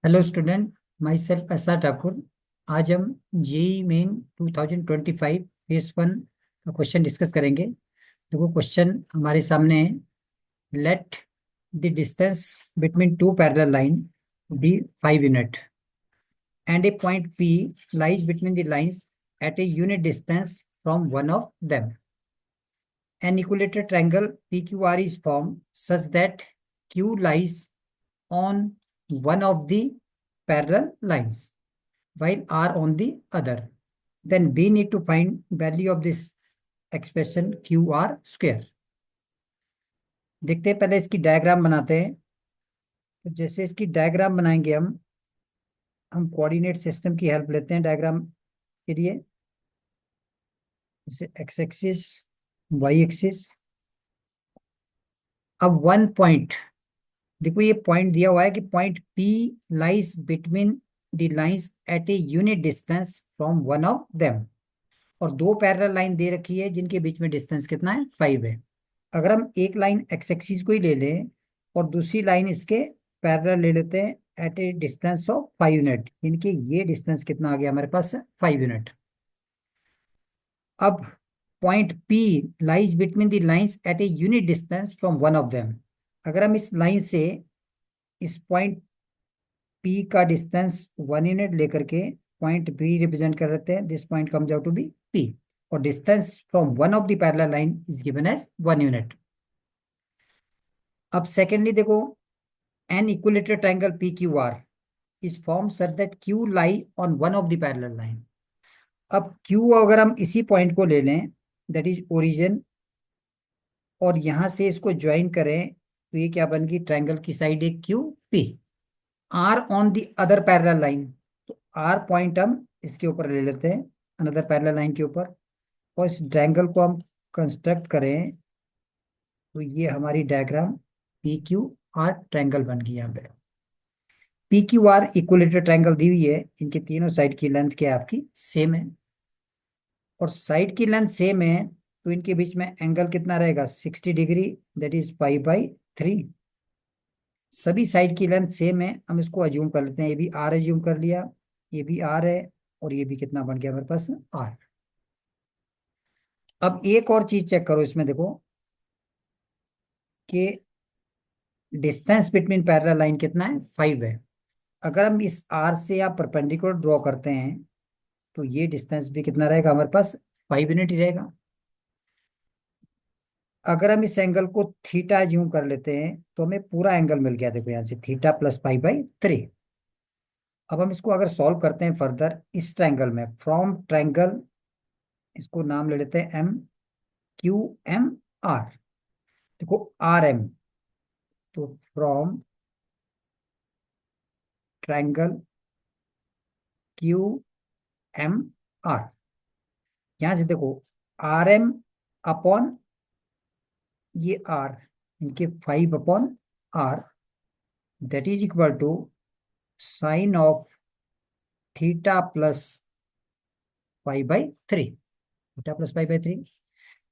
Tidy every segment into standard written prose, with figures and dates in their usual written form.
Hello student, myself S R Thakur. आज हम JEE main 2025 phase one का question discuss करेंगे। तो वो क्वेश्चन हमारे सामने है। Let the distance between two parallel line be 5 unit and a point P lies between the lines at a unit distance from one of them. An equilateral triangle PQR is formed such that Q lies on one of the parallel lines while R on the other. Then we need to find value of this expression QR square. देखते हैं, पहले इसकी diagram बनाते हैं। तो जैसे इसकी diagram बनाएंगे हम कोऑर्डिनेट सिस्टम की हेल्प लेते हैं डायग्राम के लिए। जैसे एक्स एक्सिस, वाई एक्सिस। अब वन पॉइंट, देखो ये पॉइंट दिया हुआ है कि point P lies between the lines at a unit distance from one of them. और दो पैरेलल लाइन दे रखी है जिनके बीच में डिस्टेंस कितना है, 5 है। अगर हम एक लाइन एक्स एक्सिस को ही ले लें और दूसरी लाइन इसके पैरेलल ले लेते हैं at a distance of 5 unit, इनके ये डिस्टेंस कितना आ गया हमारे पास, 5 यूनिट। अब point P lies between the lines at a unit distance from one of them. अगर हम इस लाइन से इस पॉइंट P का डिस्टेंस 1 यूनिट लेकर के पॉइंट B रिप्रेजेंट कर लेते हैं, this point comes out to be P। और distance from one of the parallel line is given as 1 unit. अब सेकेंडली देखो, an equilateral triangle PQR is form such that Q lie on one of the parallel line. अब Q अगर हम इसी point को ले लें, दैट इज ओरिजिन, और यहां से इसको ज्वाइन करें, तो ये क्या बन गई, ट्रायंगल की साइड एक QP। R on the other parallel line, तो आर पॉइंट हम इसके ऊपर ले लेते हैं, अनदर पैरेलल लाइन के ऊपर। और इस ट्रायंगल को हम कंस्ट्रक्ट करें तो ये हमारी डायग्राम PQR ट्रायंगल बन गई। यहाँ पे PQR इक्विलेटरल ट्रायंगल दी हुई है, इनके तीनों साइड की लेंथ क्या है आपकी, सेम है। और साइड की लेंथ सेम है तो इनके बीच में एंगल कितना रहेगा, 60 डिग्री, दैट इज पाई/3। सभी साइड की लेंथ सेम है, हम इसको अज्यूम कर लेते हैं। ये भी आर अज्यूम कर लिया, ये भी आर है, और ये भी कितना बन गया हमारे पास, आर। अब एक और चीज चेक करो इसमें, देखो कि डिस्टेंस बिटवीन पैरेलल लाइन कितना है, 5 है। अगर हम इस आर से या परपेंडिकुलर ड्रॉ करते हैं तो ये डिस्टेंस भी कितना रहेगा हमारे पास, 5 यूनिट ही रहेगा। अगर हम इस एंगल को थीटा अज्यूम कर लेते हैं तो हमें पूरा एंगल मिल गया, देखो यहाँ से थीटा प्लस पाई/3। अब हम इसको अगर सॉल्व करते हैं फर्दर इस ट्रायंगल में, फ्रॉम ट्रायंगल, इसको नाम ले लेते हैं MQMR। देखो RM, तो फ्रॉम ट्रायंगल QMR, यहां से देखो RM अपॉन ये R, इनके 5/R, that is equal to sine of theta plus पाई/3। थीटा प्लस पाई/3,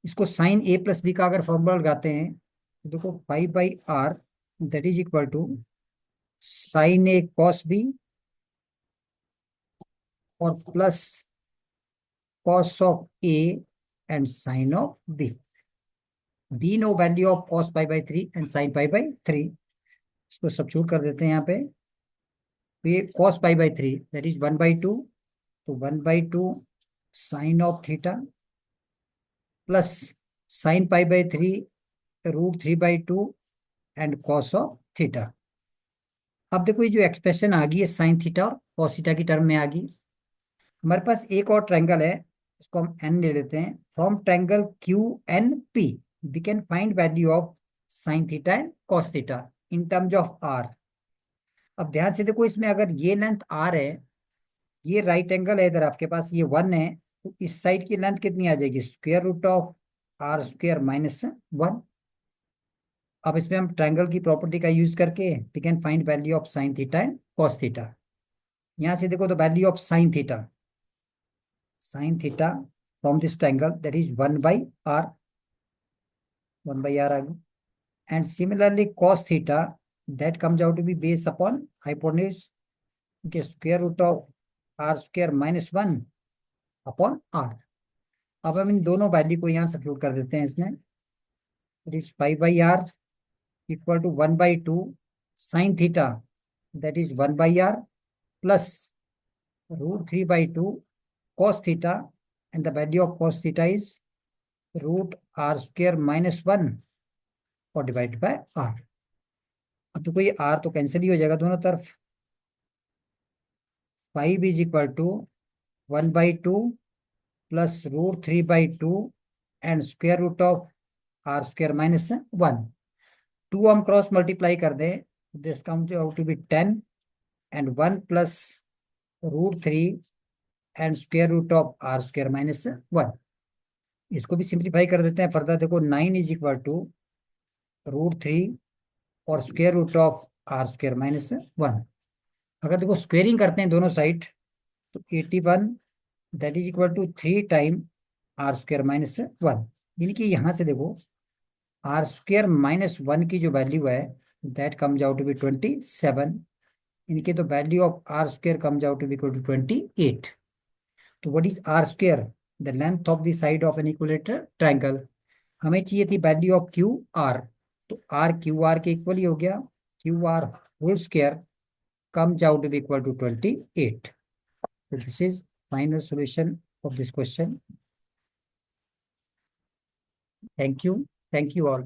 इसको साइन A प्लस B का अगर फॉर्मूला लगाते हैं तो देखो पाई/R that is equal to sine A cos B और plus cos of A and sine of B। B know value of cos पाई/3 एंड साइन पाई/3, इसको सब्स्टिट्यूट कर देते हैं यहाँ पे। तो ये कॉस पाई/3 दैट इज 1/2, तो 1/2 sine of theta plus sine पाई/3 √3/2 एंड कॉस ऑफ थीटा। अब देखो ये जो एक्सप्रेशन आ गई है साइन थीटा और कॉस थीटा की टर्म में आ गई। हमारे पास एक और ट्रायंगल है, इसको हम एन ले लेते हैं। From triangle QNP we can find value of sine theta and cos theta in terms of R. अब ध्यान से देखो, इसमें अगर ये लेंथ आर है, ये राइट एंगल है इधर आपके पास, ये 1 है, तो इस साइड की लेंथ कितनी आ जाएगी, स्क्वायर रूट ऑफ R² - 1। अब इसमें हम ट्रायंगल की प्रॉपर्टी का यूज करके we can find value of sine theta and cos theta. यहां से देखो, तो value of sine theta from this triangle that is 1/R, 1/R आ गई। And similarly cos theta that comes out to be base upon hypotenuse, Okay, square root of R square minus one upon R. अब हम इन दोनों value को यहाँ substitute कर देते हैं इसमें। It is 5/r equal to 1/2 sine theta, that is 1/r plus √3/2 cos theta, and the value of cos theta is √r square minus 1 और डिवाइड बाय r। अब तो कोई r तो कैंसिल ही हो जाएगा दोनों तरफ। 5 is equal to 1/2 plus √3/2 and square root of R square minus 1। 2 हम क्रॉस मल्टीप्लाई कर दें, this comes out to be 10 and 1 plus √3 and square root of R square minus 1। इसको भी सिंप्लीफाई कर देते हैं फर्दर। देखो 9 इज इक्वल टू √3 और square root of R square minus 1। अगर देखो स्क्वेयरिंग करते हैं दोनों साइड तो 81 that is equal to 3 time R square minus 1। यानी कि यहाँ से देखो आर स्क्वायर माइनस 1 की जो वैल्यू है that comes out to be 27। इनके तो value of R square comes out to be equal to 28। तो what is R square? The length of the side of an equilateral triangle. हमें चाहिए थी value of Q R, तो R Q R के equal ही हो गया। Q R whole square comes out to be equal to 28. So this is final solution of this question. Thank you. Thank you all.